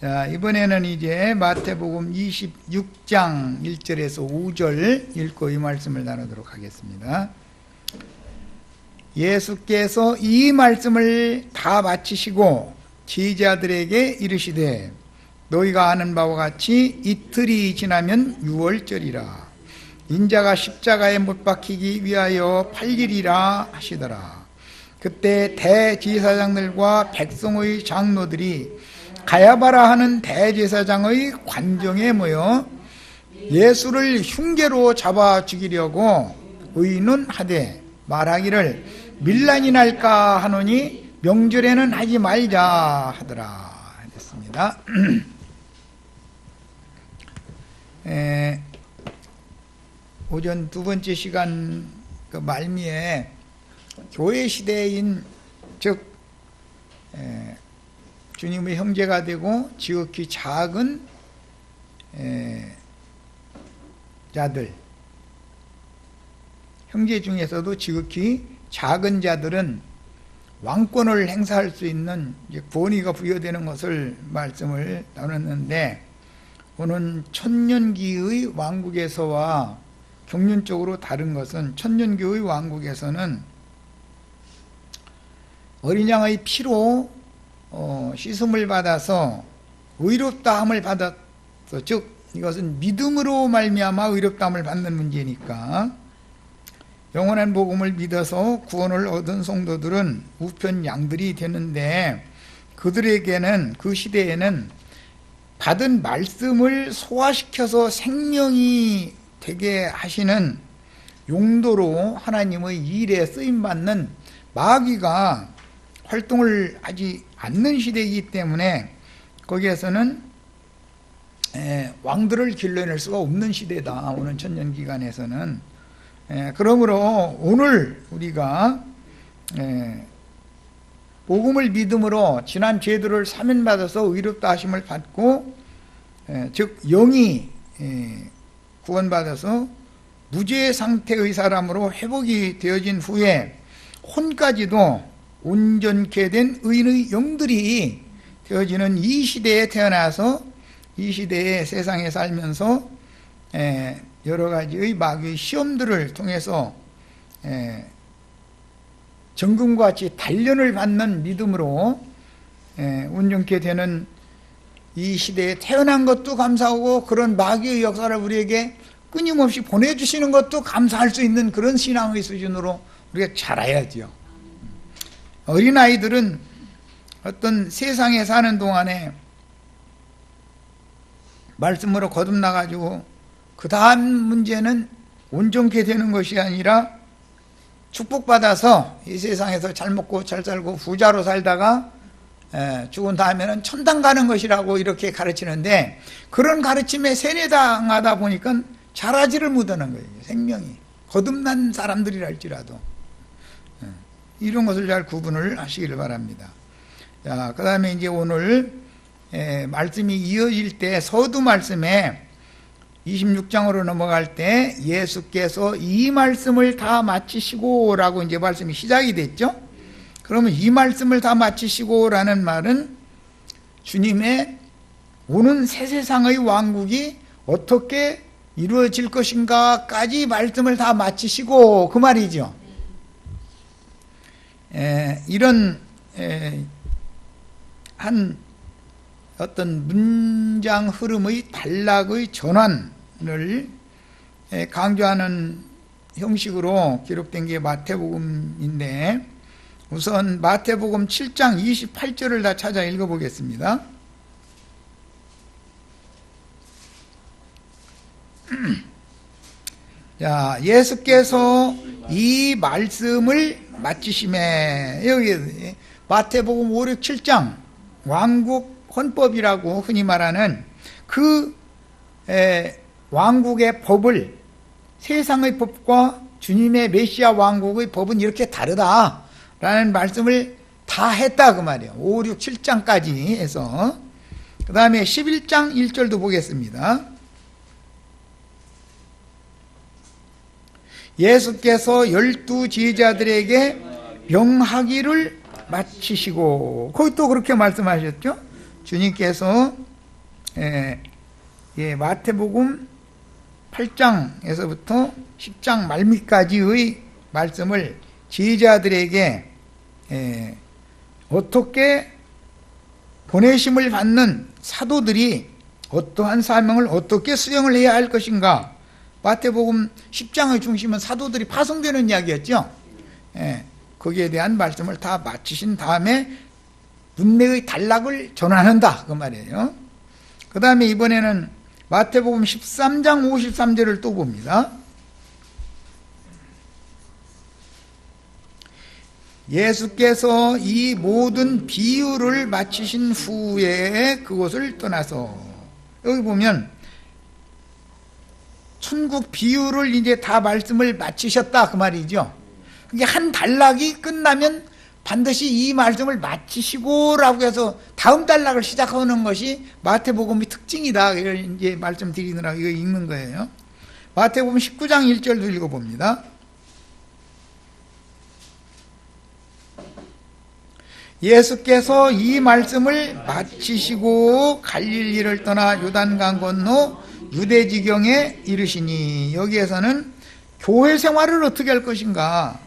자, 이번에는 이제 마태복음 26장 1절에서 5절 읽고 이 말씀을 나누도록 하겠습니다. 예수께서 이 말씀을 다 마치시고 제자들에게 이르시되 너희가 아는 바와 같이 이틀이 지나면 유월절이라 인자가 십자가에 못 박히기 위하여 팔리리라 하시더라. 그때 대제사장들과 백성의 장로들이 가야바라 하는 대제사장의 관정에 모여 예수를 흉계로 잡아 죽이려고 의논하되 말하기를 밀란이 날까 하노니 명절에는 하지 말자 하더라 했습니다. 오전 두 번째 시간 그 말미에 교회 시대인 즉 주님의 형제가 되고 지극히 작은 자들, 형제 중에서도 지극히 작은 자들은 왕권을 행사할 수 있는 권위가 부여되는 것을 말씀을 나눴는데, 오늘 천년기의 왕국에서와 경륜적으로 다른 것은, 천년기의 왕국에서는 어린 양의 피로 씻음을 받아서 의롭다함을 받았어. 즉 이것은 믿음으로 말미암아 의롭다함을 받는 문제니까 영원한 복음을 믿어서 구원을 얻은 성도들은 우편 양들이 되는데, 그들에게는 그 시대에는 받은 말씀을 소화시켜서 생명이 되게 하시는 용도로 하나님의 일에 쓰임받는 마귀가 활동을 하지 않는 시대이기 때문에 거기에서는 왕들을 길러낼 수가 없는 시대다, 오는 천년기간에서는. 그러므로 오늘 우리가 복음을 믿음으로 지난 죄들을 사면받아서 의롭다 하심을 받고 즉 영이 구원받아서 무죄 상태의 사람으로 회복이 되어진 후에 혼까지도 온전케 된 의인의 영들이 되어지는 이 시대에 태어나서 이 시대의 세상에 살면서 여러 가지의 마귀의 시험들을 통해서 정금과 같이 단련을 받는 믿음으로 온전케 되는 이 시대에 태어난 것도 감사하고, 그런 마귀의 역사를 우리에게 끊임없이 보내주시는 것도 감사할 수 있는 그런 신앙의 수준으로 우리가 자라야죠. 어린아이들은 어떤 세상에 사는 동안에 말씀으로 거듭나가지고 그 다음 문제는 온전케 되는 것이 아니라 축복받아서 이 세상에서 잘 먹고 잘 살고 부자로 살다가 죽은 다음에는 천당 가는 것이라고 이렇게 가르치는데, 그런 가르침에 세뇌당하다 보니까 자라지를 못하는 거예요. 생명이 거듭난 사람들이랄지라도 이런 것을 잘 구분을 하시기를 바랍니다. 자, 그 다음에 이제 오늘 말씀이 이어질 때 서두 말씀에 26장으로 넘어갈 때 예수께서 이 말씀을 다 마치시고 라고 이제 말씀이 시작이 됐죠. 그러면 이 말씀을 다 마치시고 라는 말은 주님의 오는 새 세상의 왕국이 어떻게 이루어질 것인가까지 말씀을 다 마치시고 그 말이죠. 이런 한 어떤 문장 흐름의 단락의 전환을 강조하는 형식으로 기록된 게 마태복음인데, 우선 마태복음 7장 28절을 다 찾아 읽어보겠습니다. 자, 예수께서 이 말씀을 마치심에, 여기 마태복음 5, 6, 7장 왕국 헌법이라고 흔히 말하는 그 왕국의 법을, 세상의 법과 주님의 메시아 왕국의 법은 이렇게 다르다라는 말씀을 다 했다 그 말이에요. 5, 6, 7장까지 해서. 그 다음에 11장 1절도 보겠습니다. 예수께서 12 제자들에게 명하기를 마치시고, 거기 또 그렇게 말씀하셨죠. 주님께서 마태복음 8장에서부터 10장 말미까지의 말씀을 제자들에게 어떻게 보내심을 받는 사도들이 어떠한 사명을 어떻게 수행을 해야 할 것인가. 마태복음 10장의 중심은 사도들이 파송되는 이야기였죠. 거기에 대한 말씀을 다 마치신 다음에 문내의 단락을 전환한다 그 말이에요. 그 다음에 이번에는 마태복음 13장 53절을 또 봅니다. 예수께서 이 모든 비유를 마치신 후에 그곳을 떠나서, 여기 보면 천국 비유를 이제 다 말씀을 마치셨다 그 말이죠. 그게 한 단락이 끝나면 반드시 이 말씀을 마치시고라고 해서 다음 단락을 시작하는 것이 마태복음의 특징이다. 이걸 이제 말씀드리느라고 이거 읽는 거예요. 마태복음 19장 1절도 읽어봅니다. 예수께서 이 말씀을 마치시고 갈릴리를 떠나 요단강 건너 유대지경에 이르시니, 여기에서는 교회 생활을 어떻게 할 것인가,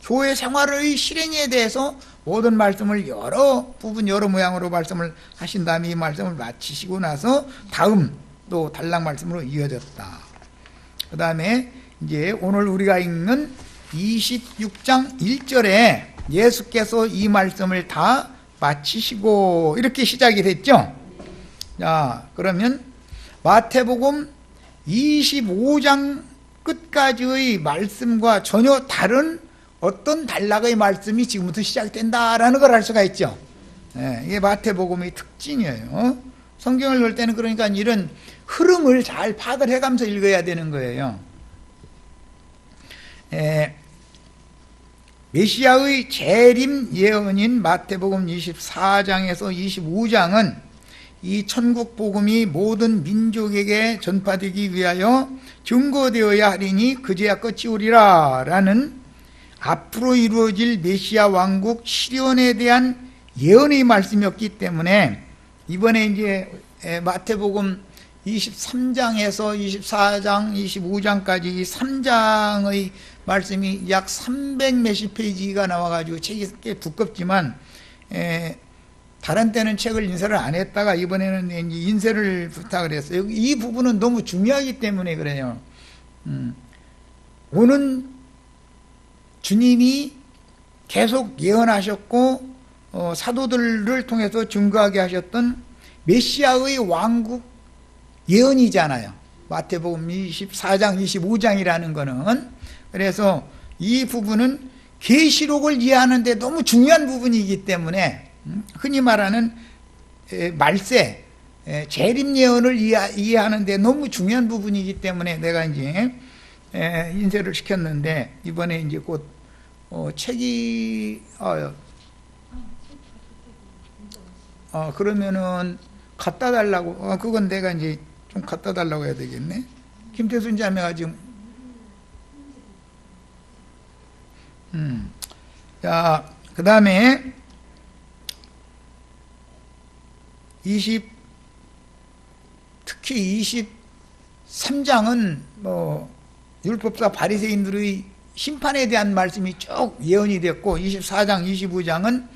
교회 생활의 실행에 대해서 모든 말씀을 여러 부분 여러 모양으로 말씀을 하신 다음에 이 말씀을 마치시고 나서 다음 또 단락 말씀으로 이어졌다. 그 다음에 이제 오늘 우리가 읽는 26장 1절에 예수께서 이 말씀을 다 마치시고 이렇게 시작이 됐죠. 자, 그러면 마태복음 25장 끝까지의 말씀과 전혀 다른 어떤 단락의 말씀이 지금부터 시작된다라는 걸 알 수가 있죠. 이게 마태복음의 특징이에요. 성경을 볼 때는 그러니까 이런 흐름을 잘 파악을 해가면서 읽어야 되는 거예요. 메시아의 재림 예언인 마태복음 24장에서 25장은 이 천국 복음이 모든 민족에게 전파되기 위하여 증거되어야 하리니 그제야 끝이 오리라 라는 앞으로 이루어질 메시아 왕국 실현에 대한 예언의 말씀이었기 때문에 이번에 이제 마태복음 23장에서 24장, 25장까지 이 3장의 말씀이 약 300 몇십 페이지가 나와가지고 책이 꽤 두껍지만 다른 때는 책을 인쇄를 안 했다가 이번에는 이제 인쇄를 부탁을 했어요. 이 부분은 너무 중요하기 때문에 그래요. 오는 주님이 계속 예언하셨고 사도들을 통해서 증거하게 하셨던 메시아의 왕국 예언이잖아요. 마태복음 24장, 25장이라는 거는. 그래서 이 부분은 계시록을 이해하는 데 너무 중요한 부분이기 때문에 흔히 말하는 말세, 재림 예언을 이해하는 데 너무 중요한 부분이기 때문에 내가 이제 인쇄를 시켰는데 이번에 이제 곧 책이 그러면은 갖다 달라고 그건 내가 이제 좀 갖다 달라고 해야 되겠네. 김태순 자매가 지금 자, 그 다음에 특히 23장은 율법사 바리새인들의 심판에 대한 말씀이 쭉 예언이 됐고 24장, 25장은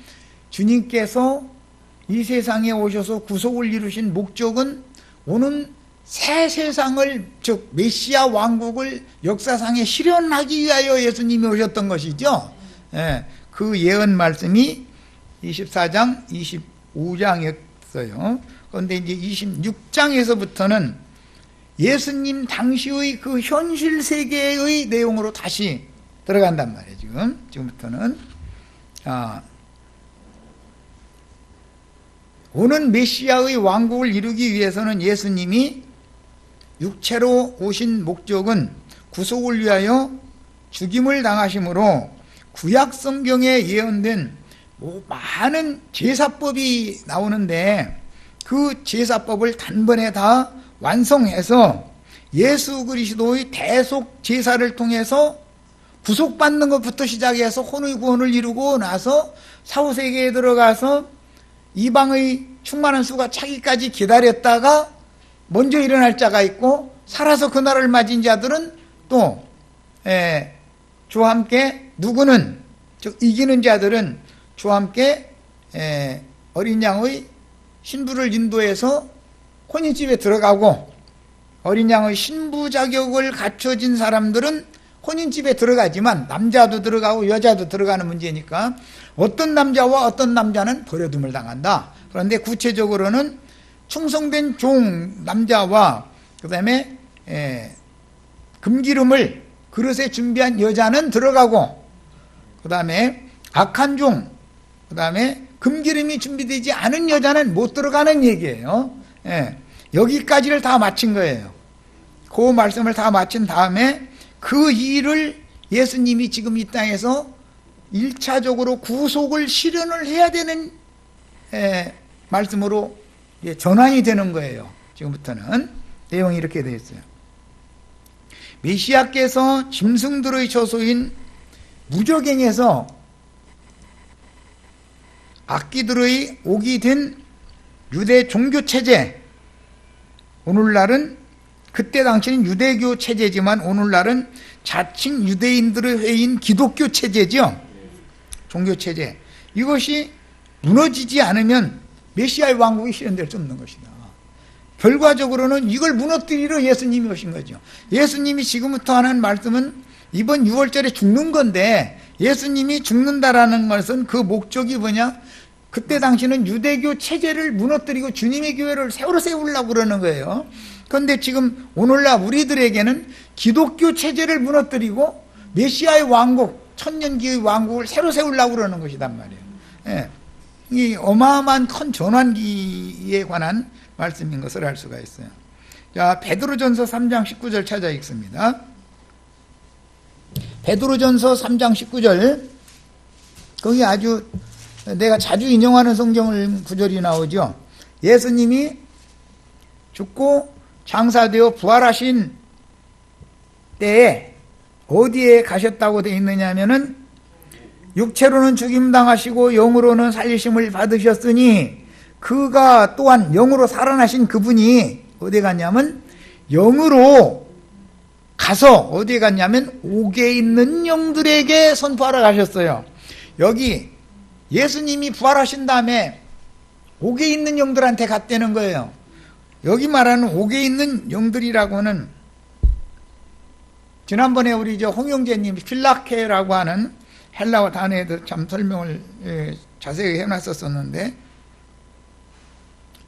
주님께서 이 세상에 오셔서 구속을 이루신 목적은 오는 새 세상을, 즉 메시아 왕국을 역사상에 실현하기 위하여 예수님이 오셨던 것이죠. 그 예언 말씀이 24장, 25장이었어요. 그런데 이제 26장에서부터는 예수님 당시의 그 현실 세계의 내용으로 다시 들어간단 말이에요. 지금부터는 오는 메시아의 왕국을 이루기 위해서는 예수님이 육체로 오신 목적은 구속을 위하여 죽임을 당하심으로 구약 성경에 예언된 많은 제사법이 나오는데 그 제사법을 단번에 다 완성해서 예수 그리스도의 대속 제사를 통해서 구속받는 것부터 시작해서 혼의 구원을 이루고 나서 사후세계에 들어가서 이방의 충만한 수가 차기까지 기다렸다가 먼저 일어날 자가 있고, 살아서 그날을 맞은 자들은 또 주와 함께, 누구는 즉 이기는 자들은 주와 함께 어린 양의 신부를 인도해서 혼인집에 들어가고, 어린 양의 신부 자격을 갖춰진 사람들은 혼인집에 들어가지만 남자도 들어가고 여자도 들어가는 문제니까 어떤 남자와 어떤 남자는 버려둠을 당한다. 그런데 구체적으로는 충성된 종 남자와 그 다음에 금기름을 그릇에 준비한 여자는 들어가고, 그 다음에 악한 종, 그 다음에 금기름이 준비되지 않은 여자는 못 들어가는 얘기예요. 여기까지를 다 마친 거예요. 그 말씀을 다 마친 다음에 그 일을 예수님이 지금 이 땅에서 1차적으로 구속을 실현을 해야 되는 말씀으로 전환이 되는 거예요. 지금부터는 내용이 이렇게 되어 있어요. 메시아께서 짐승들의 처소인 무저갱에서 악기들의 옥이 된 유대 종교체제, 오늘날은 그때 당시는 유대교 체제지만 오늘날은 자칭 유대인들의 회인 기독교 체제죠. 종교체제. 이것이 무너지지 않으면 메시아의 왕국이 실현될 수 없는 것이다. 결과적으로는 이걸 무너뜨리러 예수님이 오신 거죠. 예수님이 지금부터 하는 말씀은 이번 6월절에 죽는 건데, 예수님이 죽는다라는 것은 그 목적이 뭐냐? 그때 당시는 유대교 체제를 무너뜨리고 주님의 교회를 새로 세우려고 그러는 거예요. 그런데 지금 오늘날 우리들에게는 기독교 체제를 무너뜨리고 메시아의 왕국, 천년기의 왕국을 새로 세우려고 그러는 것이단 말이에요. 이 어마어마한 큰 전환기에 관한 말씀인 것을 알 수가 있어요. 자, 베드로전서 3장 19절 찾아 읽습니다. 베드로전서 3장 19절, 거기 아주 내가 자주 인용하는 성경 구절이 나오죠. 예수님이 죽고 장사되어 부활하신 때에 어디에 가셨다고 되어 있느냐 하면은, 육체로는 죽임당하시고 영으로는 살리심을 받으셨으니 그가 또한 영으로 살아나신 그분이 어디에 갔냐면, 영으로 가서 어디에 갔냐면 옥에 있는 영들에게 선포하러 가셨어요. 여기 예수님이 부활하신 다음에 옥에 있는 영들한테 갔다는 거예요. 여기 말하는 옥에 있는 영들이라고는 지난번에 우리 홍영재님이 필라케라고 하는 헬라어 단어에도 참 설명을 자세히 해놨었는데,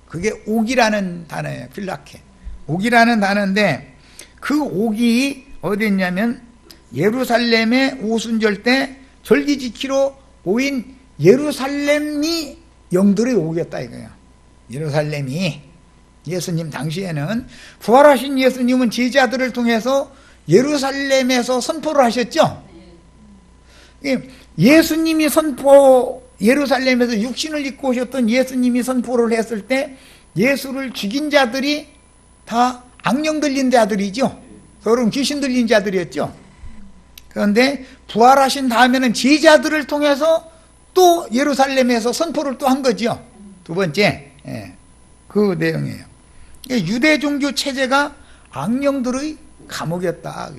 그게 옥이라는 단어예요. 필라케. 옥이라는 단어인데, 그 옥이 어디 있냐면 예루살렘의 오순절 때 절기 지키러 모인 예루살렘이 영들의 옥이었다 이거예요. 예루살렘이. 예수님 당시에는, 부활하신 예수님은 제자들을 통해서 예루살렘에서 선포를 하셨죠. 예수님이 예루살렘에서 육신을 입고 오셨던 예수님이 선포를 했을 때 예수를 죽인 자들이 다 악령 들린 자들이죠. 서로 귀신 들린 자들이었죠. 그런데 부활하신 다음에는 제자들을 통해서 또 예루살렘에서 선포를 또 한 거죠. 두 번째, 그 내용이에요. 유대 종교 체제가 악령들의 감옥이었다.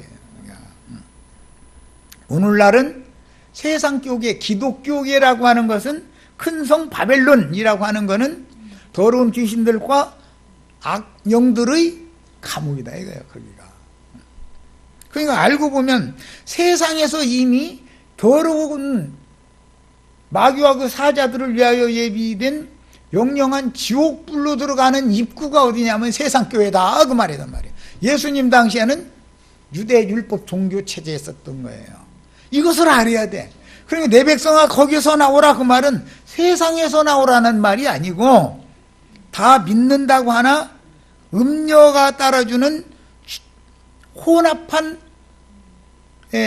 오늘날은 세상교계, 기독교계라고 하는 것은 큰 성 바벨론이라고 하는 것은 더러운 귀신들과 악령들의 감옥이다 이거예요. 거기가. 그러니까 알고 보면 세상에서 이미 더러운 마귀와 그 사자들을 위하여 예비된 영영한 지옥불로 들어가는 입구가 어디냐면 세상교회다 그 말이란 말이에요. 예수님 당시에는 유대 율법 종교 체제에 있었던 거예요. 이것을 알아야 돼. 그러니까 내 백성아 거기서 나오라 그 말은 세상에서 나오라는 말이 아니고, 다 믿는다고 하나 음녀가 따라주는 혼합한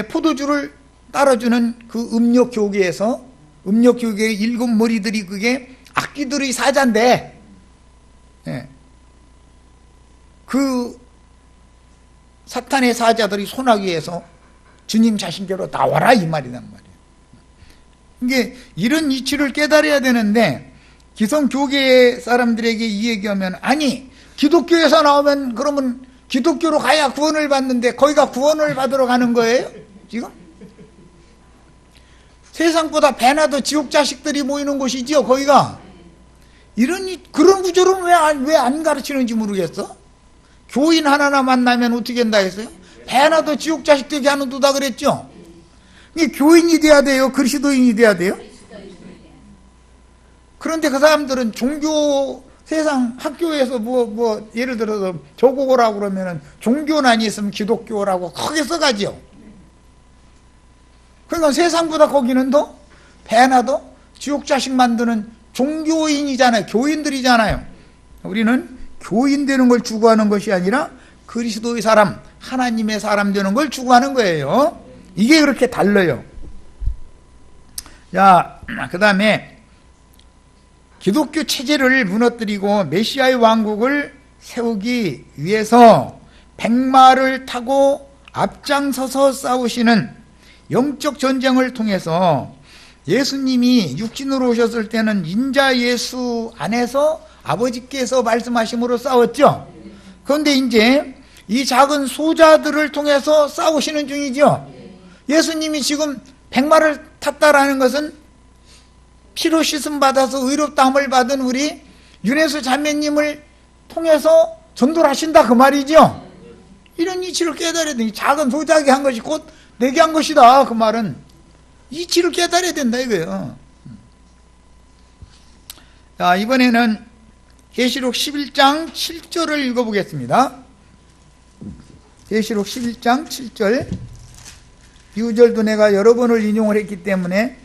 포도주를 따라주는 그 음료교계에서, 음료교계의 일곱 머리들이 그게 악기들의 사자인데, 그 사탄의 사자들이 손하기 위해서 주님 자신께로 나와라 이 말이란 말이에요. 이게 이런 이치를 깨달아야 되는데, 기성교계 사람들에게 이 얘기하면, 아니 기독교에서 나오면 그러면 기독교로 가야 구원을 받는데 거기가 구원을 받으러 가는 거예요? 지금? 세상보다 배나 더 지옥 자식들이 모이는 곳이지요, 거기가. 그런 구조는 왜 안 가르치는지 모르겠어? 교인 하나나 만나면 어떻게 한다 했어요? 배나 더 지옥 자식 되게 하는 도다 그랬죠? 교인이 돼야 돼요? 그리스도인이 돼야 돼요? 그런데 그 사람들은 종교, 세상 학교에서 예를 들어서 조국어라고 그러면은 종교는 아니었으면 기독교라고 크게 써가지요. 그러니까 세상보다 거기는 더 배나 더 지옥 자식 만드는 종교인이잖아요. 교인들이잖아요. 우리는 교인 되는 걸 추구하는 것이 아니라 그리스도의 사람, 하나님의 사람 되는 걸 추구하는 거예요. 이게 그렇게 달라요. 자, 그 다음에 기독교 체제를 무너뜨리고 메시아의 왕국을 세우기 위해서 백마를 타고 앞장서서 싸우시는 영적 전쟁을 통해서 예수님이 육신으로 오셨을 때는 인자 예수 안에서 아버지께서 말씀하심으로 싸웠죠. 그런데 이제 이 작은 소자들을 통해서 싸우시는 중이죠. 예수님이 지금 백마를 탔다라는 것은 피로 씻음 받아서 의롭다함을 받은 우리 윤혜수 자매님을 통해서 전도를 하신다 그 말이죠. 이런 이치를 깨달아야 돼. 작은 소작이 한 것이 곧 내게 한 것이다 그 말은. 이치를 깨달아야 된다 이거예요. 자, 이번에는 계시록 11장 7절을 읽어보겠습니다. 계시록 11장 7절. 이 구절도 내가 여러 번을 인용을 했기 때문에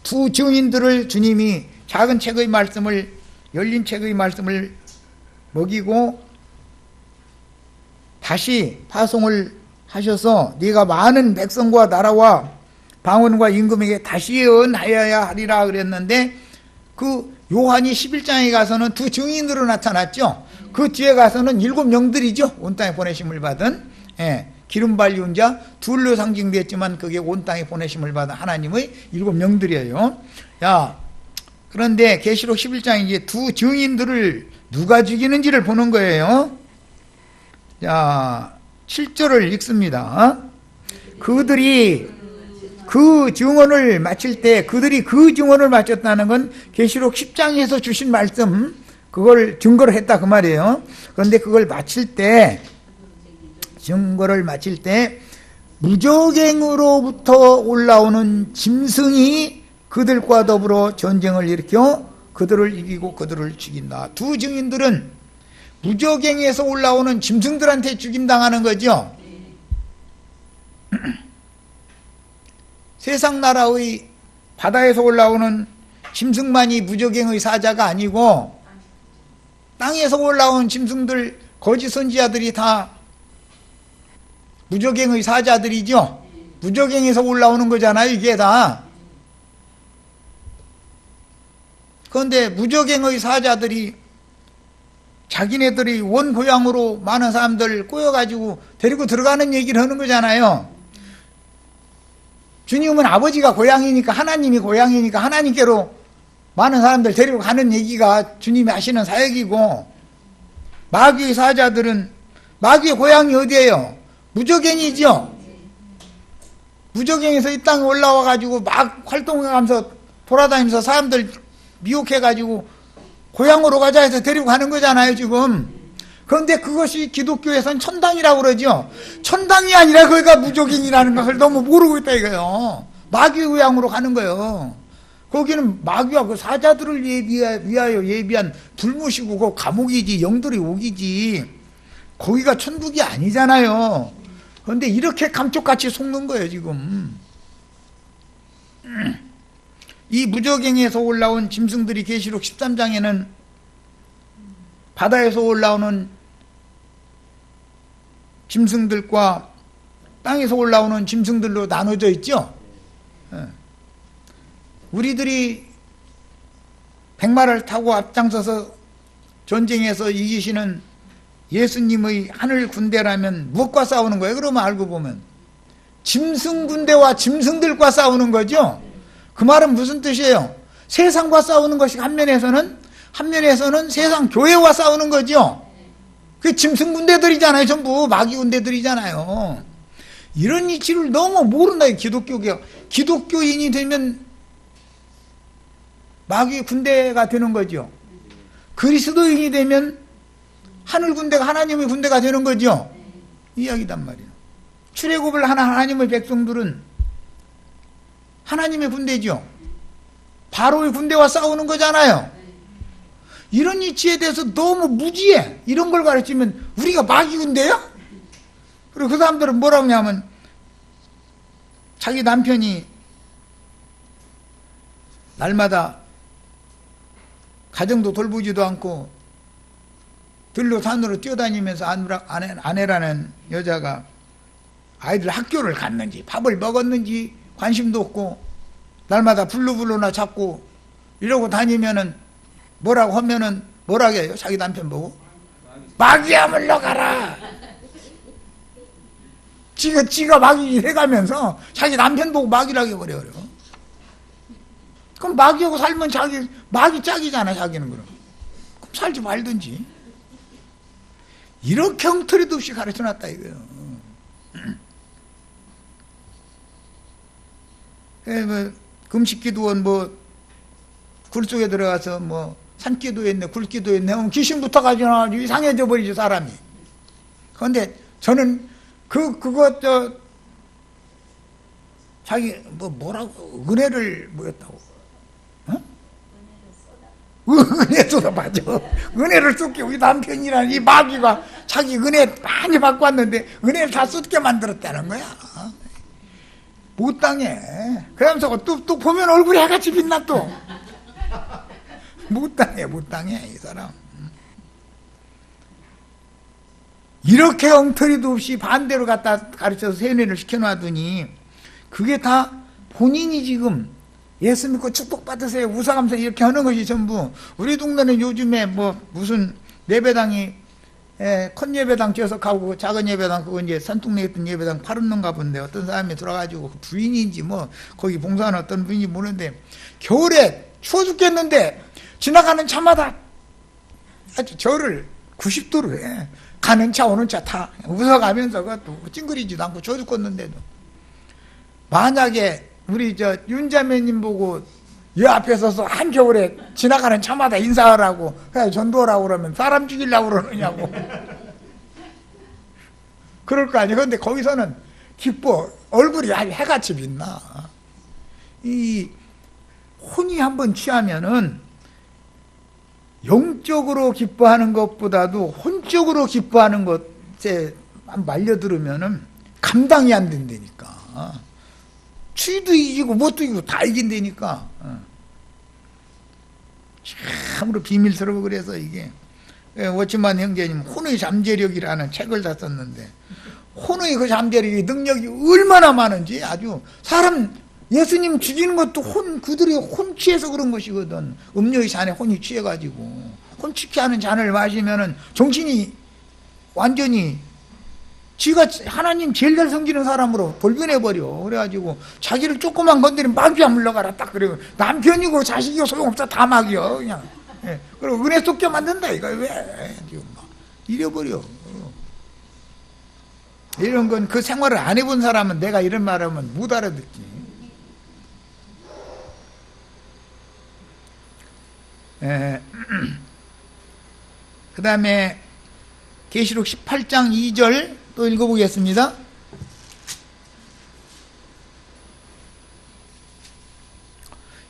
두 증인들을 주님이 작은 책의 말씀을, 열린 책의 말씀을 먹이고 다시 파송을 하셔서 네가 많은 백성과 나라와 방언과 임금에게 다시 예언하여야 하리라 그랬는데, 그 요한이 11장에 가서는 두 증인으로 나타났죠. 그 뒤에 가서는 7 영들이죠. 온 땅에 보내심을 받은, 기름 발리운 자 둘로 상징됐지만 그게 온 땅에 보내심을 받은 하나님의 7 영들이에요. 야, 그런데 계시록 11장에 이제 두 증인들을 누가 죽이는지를 보는 거예요. 자, 7절을 읽습니다. 그들이 그 증언을 마칠 때, 그들이 그 증언을 마쳤다는 건 계시록 10장에서 주신 말씀, 그걸 증거를 했다 그 말이에요. 그런데 그걸 마칠 때, 증거를 마칠 때 무저갱으로부터 올라오는 짐승이 그들과 더불어 전쟁을 일으켜 그들을 이기고 그들을 죽인다. 두 증인들은 무저갱에서 올라오는 짐승들한테 죽임당하는 거죠. 세상 나라의 바다에서 올라오는 짐승만이 무저갱의 사자가 아니고 땅에서 올라온 짐승들, 거짓 선지자들이 다 무저갱의 사자들이죠. 무저갱에서 올라오는 거잖아요, 이게 다. 그런데 무저갱의 사자들이 자기네들이 원 고향으로 많은 사람들 꼬여가지고 데리고 들어가는 얘기를 하는 거잖아요. 주님은 아버지가 고향이니까, 하나님이 고향이니까 하나님께로 많은 사람들 데리고 가는 얘기가 주님이 하시는 사역이고, 마귀의 사자들은, 마귀의 고향이 어디예요? 무저갱이죠. 무저갱에서 이 땅에 올라와가지고 막 활동하면서 돌아다니면서 사람들 미혹해가지고 고향으로 가자 해서 데리고 가는 거잖아요 지금. 그런데 그것이 기독교에서는 천당이라고 그러죠. 천당이 아니라 거기가 무저갱이라는 것을 너무 모르고 있다 이거예요. 마귀의 고향으로 가는 거예요. 거기는 마귀와 그 사자들을 위하여 예비한 불못이고 그 감옥이지, 영들의 옥이지, 거기가 천국이 아니잖아요. 그런데 이렇게 감쪽같이 속는 거예요 지금. 이 무저갱에서 올라온 짐승들이 계시록 13장에는 바다에서 올라오는 짐승들과 땅에서 올라오는 짐승들로 나눠져 있죠. 우리들이 백마를 타고 앞장서서 전쟁에서 이기시는 예수님의 하늘 군대라면 무엇과 싸우는 거예요? 그러면 알고 보면 짐승 군대와 짐승들과 싸우는 거죠. 그 말은 무슨 뜻이에요? 세상과 싸우는 것이 한면에서는 세상 교회와 싸우는 거죠. 그 짐승 군대들이잖아요. 전부 마귀 군대들이잖아요. 이런 이치를 너무 모른다. 기독교인이 되면 마귀 군대가 되는 거죠. 그리스도인이 되면 하늘 군대가 하나님의 군대가 되는 거죠. 이야기단 말이에요. 출애굽을 하는 하나님의 백성들은 하나님의 군대죠. 바로의 군대와 싸우는 거잖아요. 이런 이치에 대해서 너무 무지해. 이런 걸 가르치면 우리가 마귀 군대야? 그리고 그 사람들은 뭐라고 하냐면 자기 남편이 날마다 가정도 돌보지도 않고 들로 산으로 뛰어다니면서 아내라는 여자가 아이들 학교를 갔는지 밥을 먹었는지 관심도 없고 날마다 불러나 잡고 이러고 다니면은 뭐라고 하면은 뭐라고 해요? 자기 남편 보고 마귀야 물러가라. 지가 마귀 해가면서 자기 남편 보고 마귀라고 해버려요. 그럼 마귀하고 살면 마귀 짝이잖아, 자기는. 그럼 살지 말든지. 이렇게 엉터리도 없이 가르쳐 놨다 이거요. 뭐 금식기도원 굴 속에 들어가서 산기도 했네, 굴기도 했네. 귀신 붙어가지고 이상해져 버리죠, 사람이. 그런데 저는 자기 뭐라고 은혜를 뭐였다고? 은혜 쏟아 맞아. 은혜를 쏟게 우리 남편이라는 이 마귀가 자기 은혜 많이 받고 왔는데 은혜를 다 쏟게 만들었다는 거야. 못 당해. 그러면서 또 보면 얼굴이 해같이 빛나 또. 못 당해 이 사람. 이렇게 엉터리도 없이 반대로 갖다 가르쳐서 세뇌를 시켜놔두니 그게 다 본인이 지금 예수 믿고 축복받으세요 우사감사 이렇게 하는 것이 전부. 우리 동네는 요즘에 무슨 예배당이 큰 예배당 지어서 가고 작은 예배당 그거 이제 산동네에 있던 예배당 팔았는가 본데 어떤 사람이 들어가지고 부인인지 거기 봉사하는 어떤 분인지 모르는데 겨울에 추워 죽겠는데 지나가는 차마다 아주 저를 90도로 해. 가는 차 오는 차 다 웃어가면서 그것도 찡그리지도 않고 추워 죽겠는데도. 만약에 우리 윤자매님 보고 이 앞에 서서 한겨울에 지나가는 차마다 인사하라고 전도하라고 그러면 사람 죽이려고 그러느냐고. 그럴 거 아니에요. 그런데 거기서는 기뻐. 얼굴이 아주 해같이 빛나. 이 혼이 한번 취하면은 영적으로 기뻐하는 것보다도 혼적으로 기뻐하는 것에 말려들으면은 감당이 안 된다니까. 추위도 이기고 뭣도 이기고 다 이긴다니까. 참으로 비밀스러워. 그래서 이게 워치만 형제님 혼의 잠재력이라는 책을 다 썼는데 혼의 그 잠재력이 능력이 얼마나 많은지 아주 사람 예수님 죽이는 것도 그들이 혼 취해서 그런 것이거든. 음료의 잔에 혼이 취해가지고 혼취케 하는 잔을 마시면은 정신이 완전히 지가 하나님 제일 잘 섬기는 사람으로 돌변해버려. 그래가지고 자기를 조금만 건드리면 마귀야 물러가라 딱 그래요. 남편이고 자식이고 소용없어 다 마귀야 그냥. 그리고 은혜 쏟게 만든다 이거. 왜 지금 잃어버려. 이런 건 그 생활을 안 해본 사람은 내가 이런 말하면 못 알아듣지. 그 다음에 계시록 18장 2절 또 읽어보겠습니다.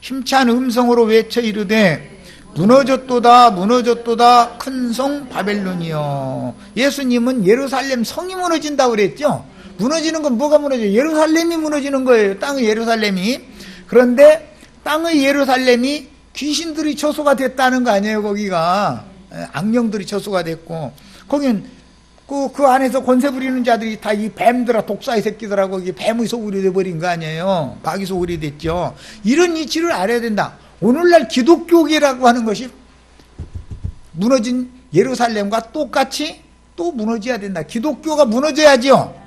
힘찬 음성으로 외쳐 이르되 무너졌도다 무너졌도다 큰 성 바벨론이여. 예수님은 예루살렘 성이 무너진다고 그랬죠. 무너지는 건 뭐가 무너져요? 예루살렘이 무너지는 거예요. 땅의 예루살렘이. 그런데 땅의 예루살렘이 귀신들이 처소가 됐다는 거 아니에요. 거기가 악령들이 처소가 됐고 거긴 그 안에서 권세 부리는 자들이 다 이 뱀들아 독사의 새끼들하고 이 뱀의 소굴이 돼버린 거 아니에요. 마귀 소굴이 됐죠. 이런 이치를 알아야 된다. 오늘날 기독교계라고 하는 것이 무너진 예루살렘과 똑같이 또 무너져야 된다. 기독교가 무너져야죠.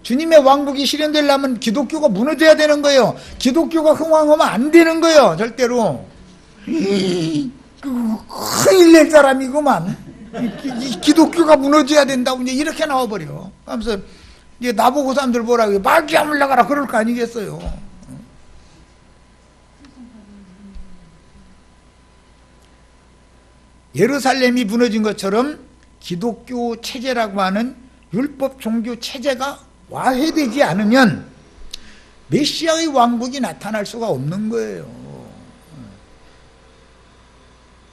주님의 왕국이 실현되려면 기독교가 무너져야 되는 거예요. 기독교가 흥왕하면 안 되는 거예요. 절대로. 큰일 낼 사람이구만. 이 기독교가 무너져야 된다고 이제 이렇게 나와버려. 하면서 이제 나보고 사람들 뭐라고 말기야 물러가라 그럴 거 아니겠어요. 예루살렘이 무너진 것처럼 기독교 체제라고 하는 율법 종교 체제가 와해되지 않으면 메시아의 왕국이 나타날 수가 없는 거예요.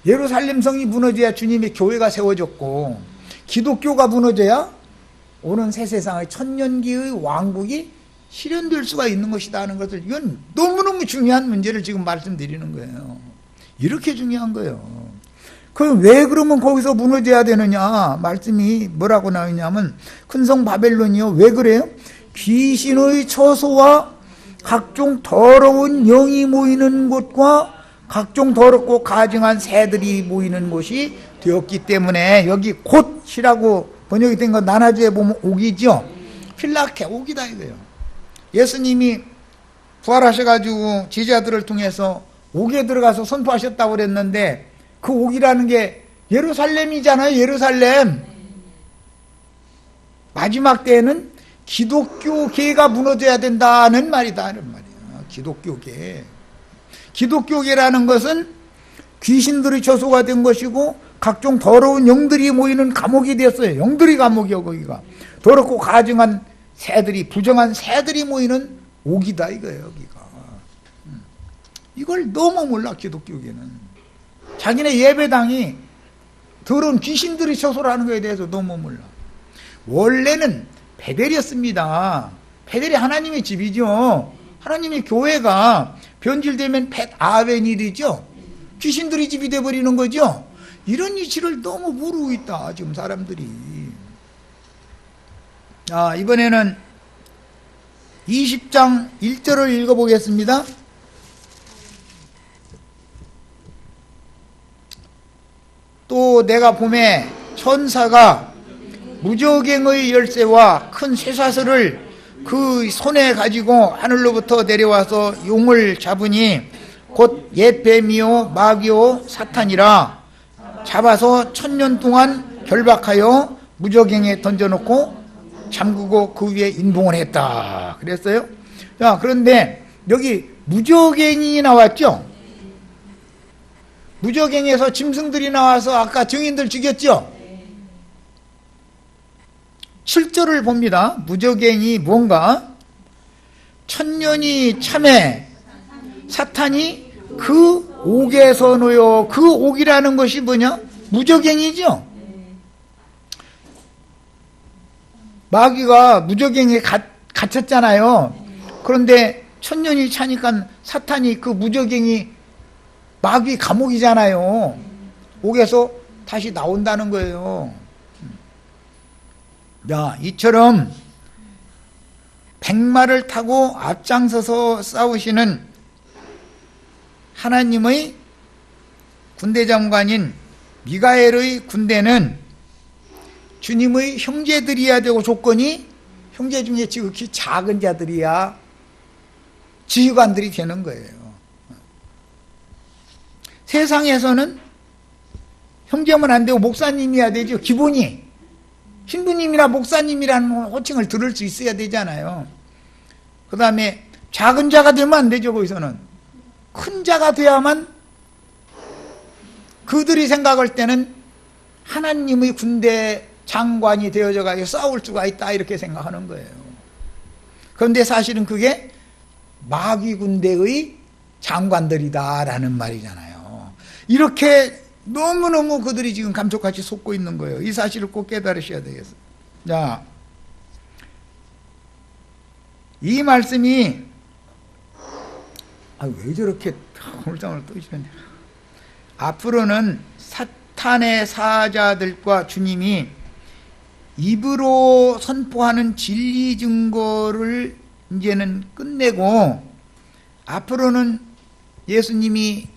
예루살렘 성이 무너져야 주님의 교회가 세워졌고, 기독교가 무너져야 오는 새 세상의 천년기의 왕국이 실현될 수가 있는 것이다 하는 것을, 이건 너무너무 중요한 문제를 지금 말씀드리는 거예요. 이렇게 중요한 거예요. 그럼 왜 그러면 거기서 무너져야 되느냐? 말씀이 뭐라고 나오냐면, 큰 성 바벨론이요. 왜 그래요? 귀신의 처소와 각종 더러운 영이 모이는 곳과 각종 더럽고 가증한 새들이 모이는 곳이 되었기 때문에, 여기 곧이라고 번역이 된 건 나나주에 보면 옥이죠. 필라케, 옥이다 이거예요. 예수님이 부활하셔가지고 제자들을 통해서 옥에 들어가서 선포하셨다고 그랬는데, 그 옥이라는 게 예루살렘이잖아요. 예루살렘. 마지막 때에는 기독교계가 무너져야 된다는 말이다 이런 말이에요. 기독교계. 기독교계라는 것은 귀신들의 처소가 된 것이고 각종 더러운 영들이 모이는 감옥이 되었어요. 영들이 감옥이요. 거기가 더럽고 가증한 새들이, 부정한 새들이 모이는 옥이다 이거예요. 여기가. 이걸 너무 몰라. 기독교계는 자기네 예배당이 더러운 귀신들의 처소라는 것에 대해서 너무 몰라. 원래는 베델이었습니다. 베델이 하나님의 집이죠. 하나님의 교회가 변질되면 벳 아벤일이죠. 귀신들의 집이 돼버리는 거죠. 이런 이치를 너무 모르고 있다 지금 사람들이. 자, 이번에는 20장 1절을 읽어보겠습니다. 또 내가 봄에 천사가 무저갱의 열쇠와 큰 쇠사슬을 그 손에 가지고 하늘로부터 내려와서 용을 잡으니 곧 옛 뱀이요 마귀요 사탄이라, 잡아서 1000년 동안 결박하여 무저갱에 던져놓고 잠그고 그 위에 인봉을 했다 그랬어요. 자, 그런데 여기 무저갱이 나왔죠. 무저갱에서 짐승들이 나와서 아까 증인들 죽였죠. 7절을 봅니다. 무저갱이 뭔가? 1000년이 참에 사탄이 그 옥에서 놓여. 그 옥이라는 것이 뭐냐? 무저갱이죠. 마귀가 무저갱에 갇혔잖아요. 그런데 1000년이 차니까 사탄이 그 무저갱이 마귀 감옥이잖아요. 옥에서 다시 나온다는 거예요. 야, 이처럼 백마를 타고 앞장서서 싸우시는 하나님의 군대장관인 미가엘의 군대는 주님의 형제들이어야 되고, 조건이 형제 중에 지극히 작은 자들이야 지휘관들이 되는 거예요. 세상에서는 형제면 안 되고 목사님이어야 되죠. 기본이 신부님이나 목사님이라는 호칭을 들을 수 있어야 되잖아요. 그 다음에 작은 자가 되면 안 되죠. 거기서는 큰 자가 돼야만 그들이 생각할 때는 하나님의 군대 장관이 되어져 가지고 싸울 수가 있다 이렇게 생각하는 거예요. 그런데 사실은 그게 마귀 군대의 장관들이다라는 말이잖아요. 이렇게 너무너무 그들이 지금 감쪽같이 속고 있는 거예요. 이 사실을 꼭 깨달으셔야 되겠어요. 자, 이 말씀이 왜 저렇게 홀장을 떠시냐. 앞으로는 사탄의 사자들과 주님이 입으로 선포하는 진리 증거를 이제는 끝내고, 앞으로는 예수님이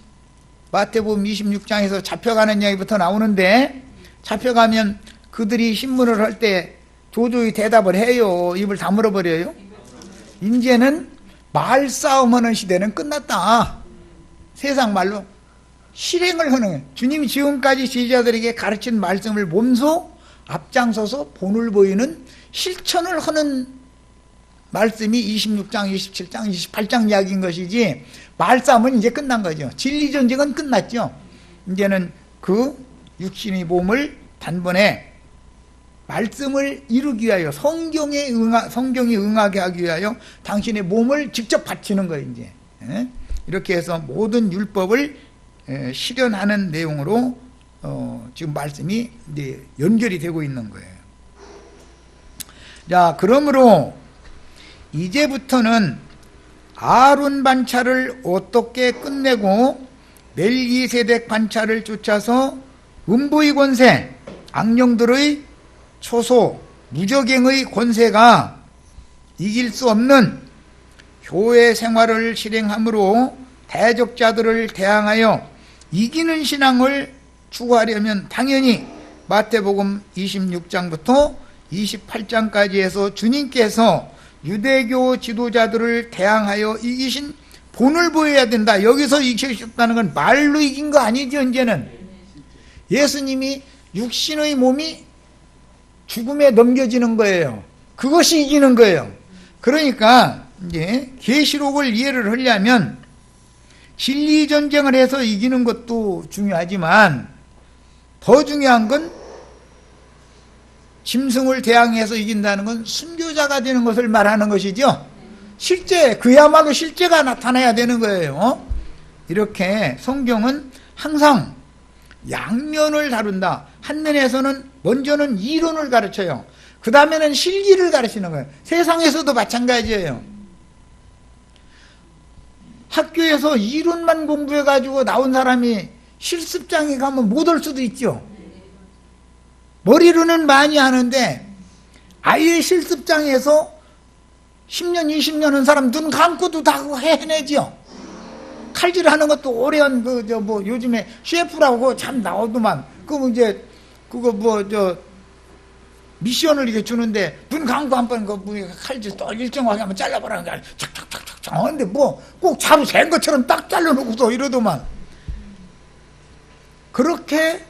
마태복음 26장에서 잡혀가는 이야기부터 나오는데, 잡혀가면 그들이 신문을 할 때 도저히 대답을 해요. 입을 다물어 버려요. 이제는 말싸움하는 시대는 끝났다. 세상 말로 실행을 하는 거예요. 주님이 지금까지 제자들에게 가르친 말씀을 몸소 앞장서서 본을 보이는 실천을 하는 말씀이 26장, 27장, 28장 이야기인 것이지, 말싸움은 이제 끝난 거죠. 진리전쟁은 끝났죠. 이제는 그 육신의 몸을 단번에 말씀을 이루기 위하여, 성경에 응하게 하기 위하여 당신의 몸을 직접 바치는 거예요, 이제. 이렇게 해서 모든 율법을 실현하는 내용으로 지금 말씀이 이제 연결이 되고 있는 거예요. 자, 그러므로 이제부터는 아론 반차를 어떻게 끝내고 멜기세덱 반차를 쫓아서 음부의 권세, 악령들의 초소, 무적행의 권세가 이길 수 없는 교회 생활을 실행함으로 대적자들을 대항하여 이기는 신앙을 추구하려면 당연히 마태복음 26장부터 28장까지 해서 주님께서 유대교 지도자들을 대항하여 이기신 본을 보여야 된다. 여기서 이기셨다는 건 말로 이긴 거 아니죠. 이제는 예수님이 육신의 몸이 죽음에 넘겨지는 거예요. 그것이 이기는 거예요. 그러니까 이제 계시록을 이해를 하려면 진리 전쟁을 해서 이기는 것도 중요하지만 더 중요한 건 짐승을 대항해서 이긴다는 건 순교자가 되는 것을 말하는 것이죠. 실제, 그야말로 실제가 나타나야 되는 거예요. 이렇게 성경은 항상 양면을 다룬다. 한 면에서는 먼저는 이론을 가르쳐요. 그 다음에는 실기를 가르치는 거예요. 세상에서도 마찬가지예요. 학교에서 이론만 공부해가지고 나온 사람이 실습장에 가면 못 올 수도 있죠. 머리로는 많이 하는데 아예 실습장에서 10년, 20년 한 사람 눈 감고도 다 해내죠. 칼질하는 것도 오래한 요즘에 셰프라고 참 나오더만. 미션을 이렇게 주는데 눈 감고 한번 칼질 또 일정하게 한번 잘라보라는 게 착착착착착. 근데 꼭 자루 센 것처럼 딱 잘라놓고서 이러더만. 그렇게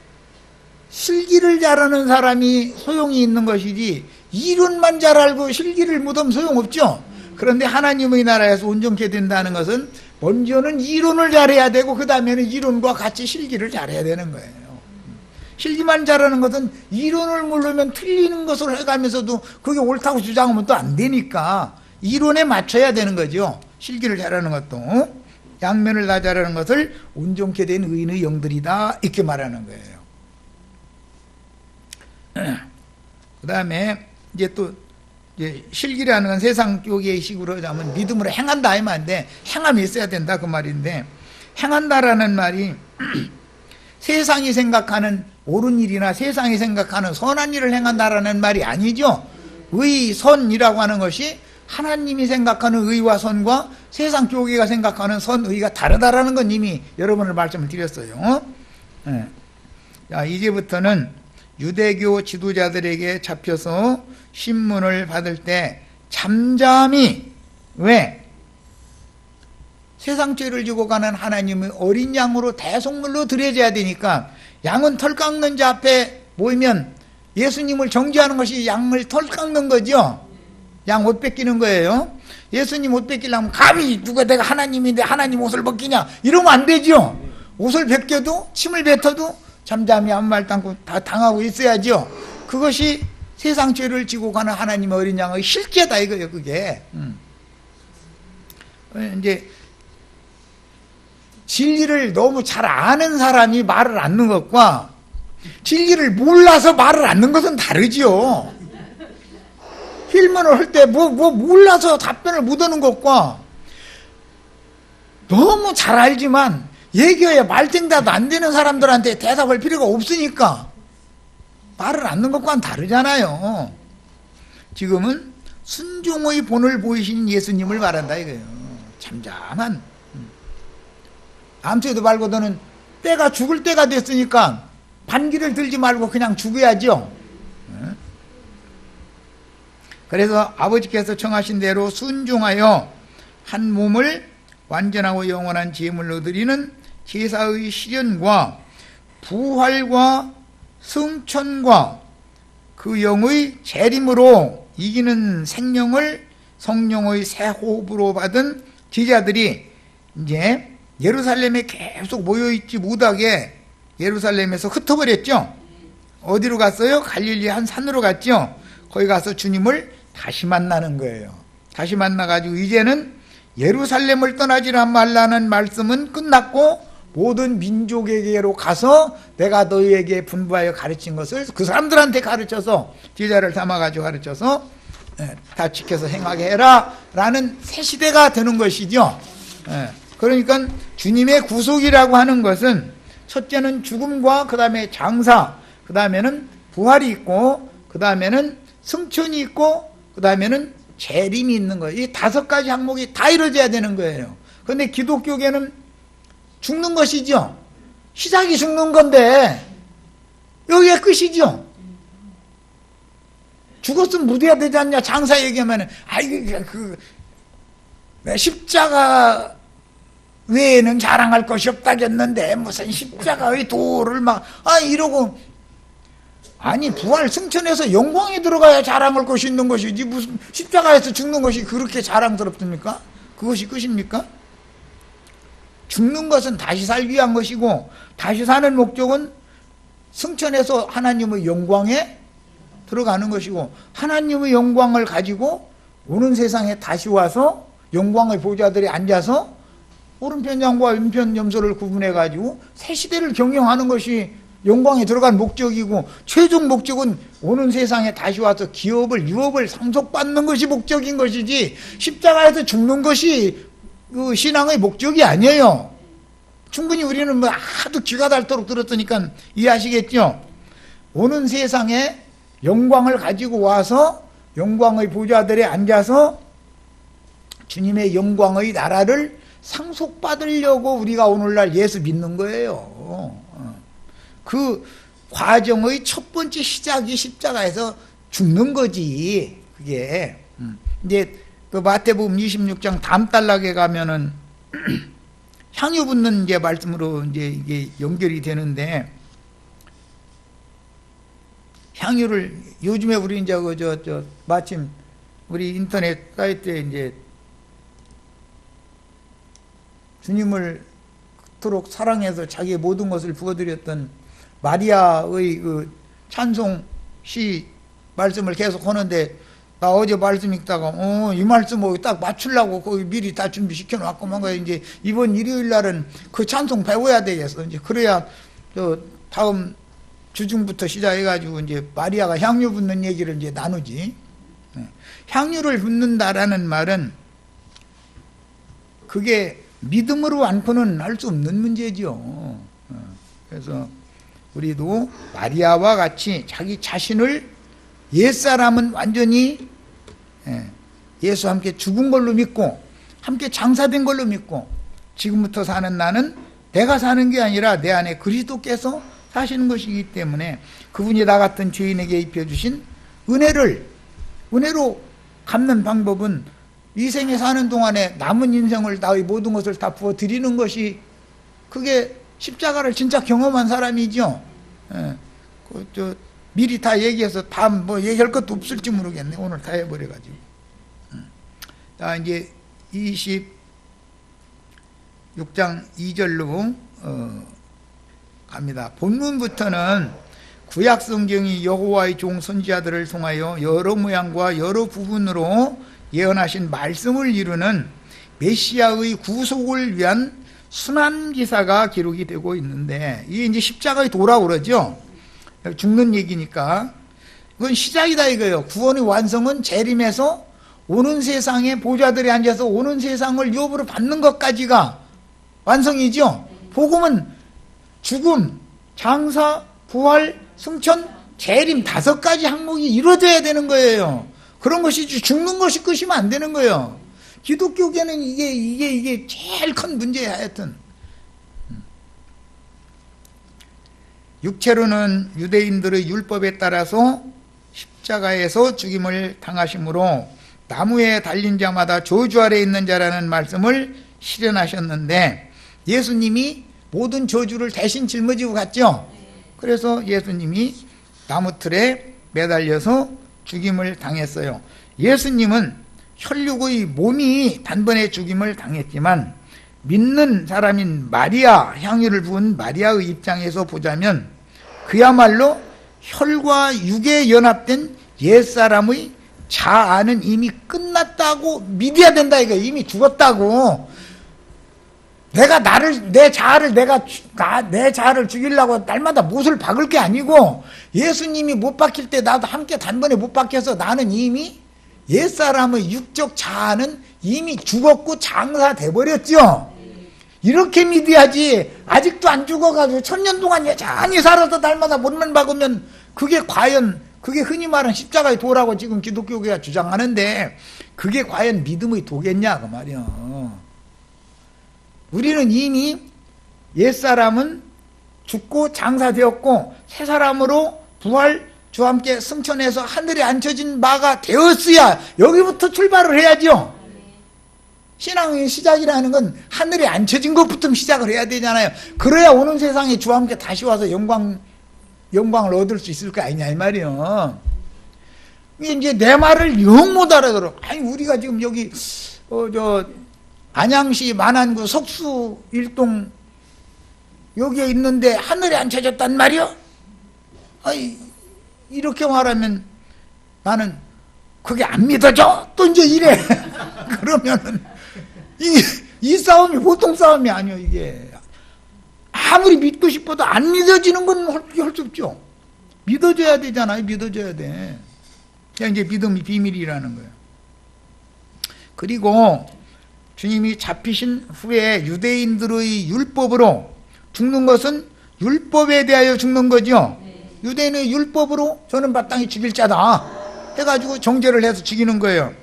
실기를 잘하는 사람이 소용이 있는 것이지 이론만 잘 알고 실기를 못하면 소용없죠. 그런데 하나님의 나라에서 온전케 된다는 것은 먼저는 이론을 잘해야 되고 그 다음에는 이론과 같이 실기를 잘해야 되는 거예요. 실기만 잘하는 것은 이론을 모르면 틀리는 것을 해가면서도 그게 옳다고 주장하면 또 안 되니까 이론에 맞춰야 되는 거죠. 실기를 잘하는 것도. 양면을 다 잘하는 것을 온전케 된 의인의 영들이다, 이렇게 말하는 거예요. 그 다음에 이제 또 실기라는 건 세상 쪽의 식으로 하자면 믿음으로 행한다 이 말인데, 행함이 있어야 된다 그 말인데, 행한다라는 말이 세상이 생각하는 옳은 일이나 세상이 생각하는 선한 일을 행한다라는 말이 아니죠. 의, 선이라고 하는 것이 하나님이 생각하는 의와 선과 세상 교계가 생각하는 선, 의가 다르다라는 건 이미 여러분을 말씀을 드렸어요. 자, 이제부터는 유대교 지도자들에게 잡혀서 신문을 받을 때 잠잠히, 왜? 세상 죄를 지고 가는 하나님의 어린 양으로 대속물로 드려져야 되니까, 양은 털 깎는 자 앞에 모이면 예수님을 정죄하는 것이 양을 털 깎는 거죠. 양 옷 뺏기는 거예요. 예수님 옷 뺏기려면 감히 누가 내가 하나님인데 하나님 옷을 벗기냐 이러면 안 되죠. 옷을 벗겨도 침을 뱉어도 잠잠히 아무 말도 않고 다 당하고 있어야죠. 그것이 세상 죄를 지고 가는 하나님의 어린 양의 실제다 이거예요. 그게 이제 진리를 너무 잘 아는 사람이 말을 않는 것과 진리를 몰라서 말을 않는 것은 다르죠. 힐문을 할 때 몰라서 답변을 못 하는 것과 너무 잘 알지만 얘기해야 말쟁다도 안 되는 사람들한테 대답할 필요가 없으니까 말을 않는 것과는 다르잖아요. 지금은 순종의 본을 보이신 예수님을 말한다 이거예요. 잠잠한. 아무튼 말고도는 때가 죽을 때가 됐으니까 반기를 들지 말고 그냥 죽어야죠. 그래서 아버지께서 청하신 대로 순종하여 한 몸을 완전하고 영원한 제물로 드리는 제사의 실현과 부활과 승천과 그 영의 재림으로 이기는 생명을 성령의 새 호흡으로 받은 제자들이 이제 예루살렘에 계속 모여있지 못하게 예루살렘에서 흩어버렸죠. 어디로 갔어요? 갈릴리 한 산으로 갔죠. 거기 가서 주님을 다시 만나는 거예요. 다시 만나가지고 이제는 예루살렘을 떠나지 말라는 말씀은 끝났고 모든 민족에게로 가서 내가 너희에게 분부하여 가르친 것을 그 사람들한테 가르쳐서 제자를 삼아가지고 가르쳐서 다 지켜서 행하게 해라 라는 새 시대가 되는 것이죠. 그러니까 주님의 구속이라고 하는 것은 첫째는 죽음과 그 다음에 장사, 그 다음에는 부활이 있고 그 다음에는 승천이 있고 그 다음에는 재림이 있는 거예요. 이 5가지 항목이 다 이루어져야 되는 거예요. 그런데 기독교계는 죽는 것이죠. 시작이 죽는 건데 여기가 끝이죠. 죽었으면 묻어야 되지 않냐. 장사 얘기하면 십자가 외에는 자랑할 것이 없다겠는데 무슨 십자가의 도를 이러고 아니 부활 승천해서 영광에 들어가야 자랑할 것이 있는 것이지 무슨 십자가에서 죽는 것이 그렇게 자랑스럽습니까? 그것이 끝입니까? 죽는 것은 다시 살기 위한 것이고 다시 사는 목적은 승천해서 하나님의 영광에 들어가는 것이고 하나님의 영광을 가지고 오는 세상에 다시 와서 영광의 보좌들이 앉아서 오른편 양과 왼편 염소를 구분해 가지고 새 시대를 경영하는 것이 영광에 들어간 목적이고 최종 목적은 오는 세상에 다시 와서 유업을 상속받는 것이 목적인 것이지 십자가에서 죽는 것이 그 신앙의 목적이 아니에요. 충분히 우리는 하도 귀가 닳도록 들었으니까 이해하시겠죠? 오는 세상에 영광을 가지고 와서 영광의 보좌들에 앉아서 주님의 영광의 나라를 상속받으려고 우리가 오늘날 예수 믿는 거예요. 그 과정의 첫 번째 시작이 십자가에서 죽는 거지. 그게 이제 그 마태복음 26장 다음 단락에 가면은 향유 붓는 이제 말씀으로 이제 이게 연결이 되는데 향유를 요즘에 우리 이제 마침 우리 인터넷 사이트에 이제 주님을 그토록 사랑해서 자기의 모든 것을 부어드렸던 마리아의 그 찬송 시 말씀을 계속 하는데 나 어제 말씀 읽다가 이 말씀 딱 맞추려고 거기 미리 다 준비시켜 놨고 뭔가 이제 이번 일요일 날은 그 찬송 배워야 되겠어. 이제 그래야 다음 주중부터 시작해 가지고 이제 마리아가 향유 붓는 얘기를 이제 나누지. 향유를 붓는다라는 말은 그게 믿음으로 않고는 할 수 없는 문제죠. 그래서 우리도 마리아와 같이 자기 자신을 옛사람은 완전히 예수와 함께 죽은 걸로 믿고 함께 장사된 걸로 믿고 지금부터 사는 나는 내가 사는 게 아니라 내 안에 그리스도께서 사시는 것이기 때문에 그분이 나 같은 죄인에게 입혀주신 은혜로 갚는 방법은 이 생에 사는 동안에 남은 인생을 나의 모든 것을 다 부어드리는 것이 그게 십자가를 진짜 경험한 사람이죠. 미리 다 얘기해서 다 얘기할 것도 없을지 모르겠네. 오늘 다 해버려가지고. 자, 이제 26장 2절로 갑니다. 본문부터는 구약 성경이 여호와의 종 선지자들을 통하여 여러 모양과 여러 부분으로 예언하신 말씀을 이루는 메시아의 구속을 위한 순환기사가 기록이 되고 있는데 이게 이제 십자가의 도라고 그러죠. 죽는 얘기니까 그건 시작이다 이거예요. 구원의 완성은 재림에서 오는 세상에 보좌들이 앉아서 오는 세상을 유업으로 받는 것까지가 완성이죠. 복음은 죽음, 장사, 부활, 승천, 재림 5가지 항목이 이루어져야 되는 거예요. 그런 것이지 죽는 것이 끝이면 안 되는 거예요. 기독교계는 이게 제일 큰 문제야. 하여튼 육체로는 유대인들의 율법에 따라서 십자가에서 죽임을 당하심으로 나무에 달린 자마다 저주 아래 있는 자라는 말씀을 실현하셨는데 예수님이 모든 저주를 대신 짊어지고 갔죠. 그래서 예수님이 나무틀에 매달려서 죽임을 당했어요. 예수님은 혈육의 몸이 단번에 죽임을 당했지만 믿는 사람인 마리아, 향유를 부은 마리아의 입장에서 보자면 그야말로 혈과 육에 연합된 옛사람의 자아는 이미 끝났다고 믿어야 된다 이거. 이미 죽었다고. 내 자아를 죽이려고 날마다 못을 박을 게 아니고, 예수님이 못 박힐 때 나도 함께 단번에 못 박혀서 나는 이미 옛사람의 육적 자아는 이미 죽었고 장사돼 버렸죠. 이렇게 믿어야지. 아직도 안 죽어가지고 1000년 동안 여전히 살아서 날마다 못만 박으면 그게 흔히 말하는 십자가의 도라고 지금 기독교가 주장하는데, 그게 과연 믿음의 도겠냐 그 말이야. 우리는 이미 옛사람은 죽고 장사되었고 새 사람으로 부활 주와 함께 승천해서 하늘에 앉혀진 바가 되었어야 여기부터 출발을 해야죠. 신앙의 시작이라는 건 하늘에 앉혀진 것부터 시작을 해야 되잖아요. 그래야 오는 세상에 주와 함께 다시 와서 영광을 얻을 수 있을 거 아니냐 이 말이에요. 이제 내 말을 영 못 알아들어. 아니 우리가 지금 여기 안양시 만안구 석수 일동 여기에 있는데 하늘에 앉혀졌단 말이요? 아이, 이렇게 말하면 나는 그게 안 믿어져? 또 이제 이래. 그러면은 이 싸움이 보통 싸움이 아니요. 이게 아무리 믿고 싶어도 안 믿어지는 건 할 수 없죠. 믿어줘야 되잖아요. 믿어줘야 돼. 그냥 이제 믿음이 비밀이라는 거예요. 그리고 주님이 잡히신 후에 유대인들의 율법으로 죽는 것은 율법에 대하여 죽는 거죠. 유대인의 율법으로 저는 마땅히 죽일 자다 해가지고 정죄를 해서 죽이는 거예요.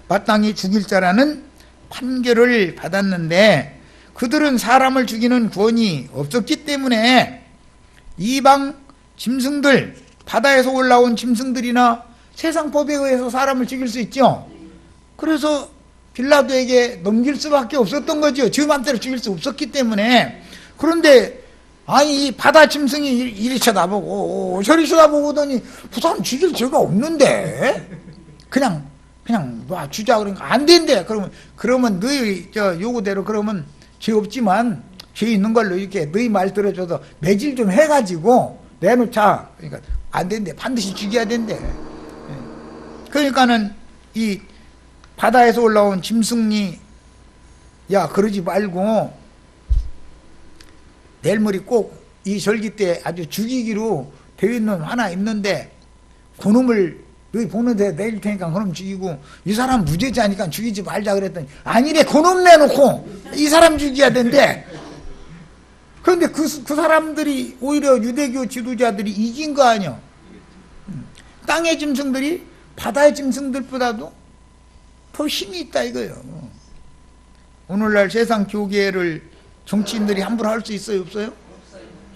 마땅히 죽일 자라는 판결을 받았는데 그들은 사람을 죽이는 권이 없었기 때문에 이방 짐승들, 바다에서 올라온 짐승들이나 세상 법에 의해서 사람을 죽일 수 있죠. 그래서 빌라도에게 넘길 수밖에 없었던 거죠. 지 맘대로 죽일 수 없었기 때문에. 그런데 아니 이 바다 짐승이 이리 쳐다보고 저리 쳐다보더니 그 사람 죽일 죄가 없는데 그냥 놔 주자 그러니까 안 된대. 그러면 너희 요구대로 그러면 죄 없지만 죄 있는 걸로 이렇게 너희 말 들어줘서 매질 좀 해가지고 내놓자. 그러니까 안 된대. 반드시 죽여야 된대. 그러니까는 이 바다에서 올라온 짐승이 야 그러지 말고 내일 모레 꼭 이 절기 때 아주 죽이기로 되어 있는 하나 있는데 그놈을 너희 보는데 내릴 테니까 그놈 죽이고 이 사람 무죄자니까 죽이지 말자 그랬더니 아니래. 그놈 내놓고 이 사람 죽여야 된대. 그런데 그 사람들이 오히려 유대교 지도자들이 이긴 거 아니야. 땅의 짐승들이 바다의 짐승들보다도 더 힘이 있다 이거예요. 오늘날 세상 교계를 정치인들이 함부로 할 수 있어요 없어요?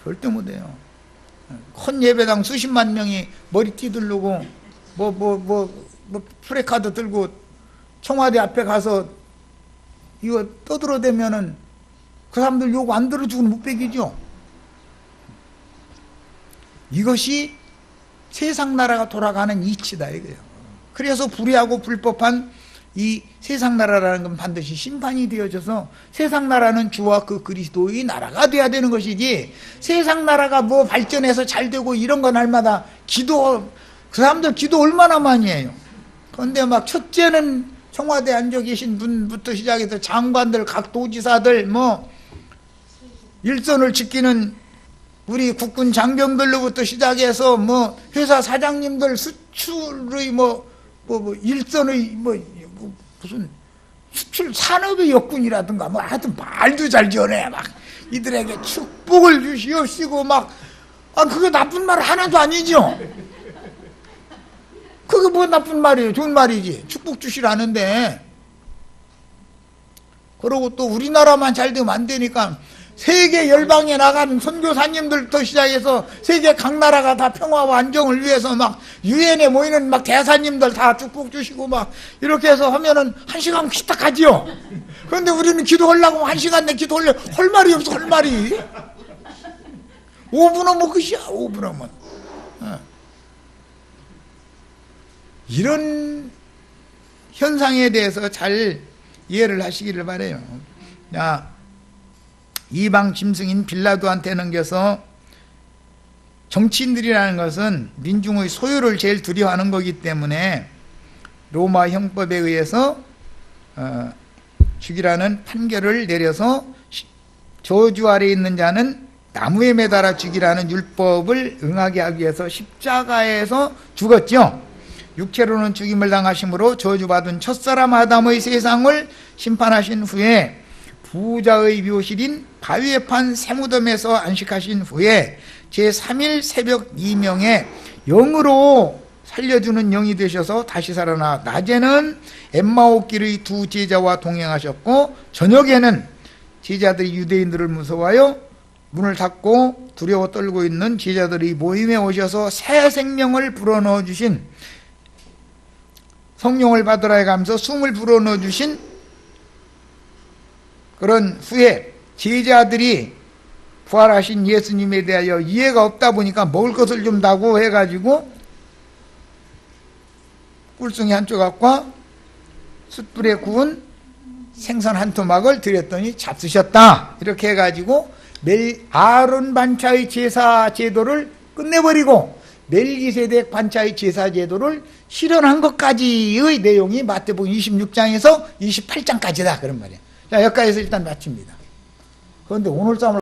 절대 못해요. 큰 예배당 수십만 명이 머리띠 들르고 프레카드 들고 청와대 앞에 가서 이거 떠들어대면은 그 사람들 욕 안 들어주고는 묵백이죠. 이것이 세상 나라가 돌아가는 이치다 이거예요. 그래서 불의하고 불법한 이 세상 나라라는 건 반드시 심판이 되어져서 세상 나라는 주와 그 그리스도의 나라가 돼야 되는 것이지, 세상 나라가 뭐 발전해서 잘 되고 이런 거 날마다 기도, 그 사람들 기도 얼마나 많이 해요. 그런데 막 첫째는 청와대에 앉아 계신 분부터 시작해서 장관들, 각 도지사들, 뭐 일선을 지키는 우리 국군 장병들로부터 시작해서 뭐 회사 사장님들, 수출의 일선의 무슨 수출 산업의 역군이라든가 뭐 하여튼 말도 잘 지어내. 막 이들에게 축복을 주시옵시고 막, 그게 나쁜 말 하나도 아니죠. 그게 뭐 나쁜 말이에요. 좋은 말이지. 축복 주시라는데. 그러고 또 우리나라만 잘 되면 안 되니까 세계 열방에 나가는 선교사님들부터 시작해서 세계 각 나라가 다 평화와 안정을 위해서 막 유엔에 모이는 막 대사님들 다 축복 주시고 막 이렇게 해서 하면은 1시간 딱 가지요. 그런데 우리는 기도하려고 1시간 내 기도하려 할 말이 없어. 할 말이 5분 하면 끝이야. 5분 하면. 이런 현상에 대해서 잘 이해를 하시기를 바라요. 자, 이방 짐승인 빌라도한테 넘겨서 정치인들이라는 것은 민중의 소유를 제일 두려워하는 거기 때문에 로마 형법에 의해서 죽이라는 판결을 내려서 저주 아래에 있는 자는 나무에 매달아 죽이라는 율법을 응하게 하기 위해서 십자가에서 죽었죠. 육체로는 죽임을 당하심으로 저주받은 첫사람 아담의 세상을 심판하신 후에 부자의 묘실인 바위에 판 새무덤에서 안식하신 후에 제3일 새벽 이명에 영으로 살려주는 영이 되셔서 다시 살아나 낮에는 엠마오길의 두 제자와 동행하셨고 저녁에는 제자들이 유대인들을 무서워하여 문을 닫고 두려워 떨고 있는 제자들이 모임에 오셔서 새 생명을 불어넣어 주신 성령을 받으라 해가면서 숨을 불어넣어 주신 그런 후에 제자들이 부활하신 예수님에 대하여 이해가 없다 보니까 먹을 것을 좀 다고 해가지고 꿀송이 한 조각과 숯불에 구운 생선 한 토막을 드렸더니 잡수셨다. 이렇게 해가지고 아론 반차의 제사 제도를 끝내버리고 멜기세덱 반차의 제사 제도를 실현한 것까지의 내용이 마태복음 26장에서 28장까지다. 그런 말이에요. 자, 여기까지서 일단 마칩니다. 그런데 오늘 싸움을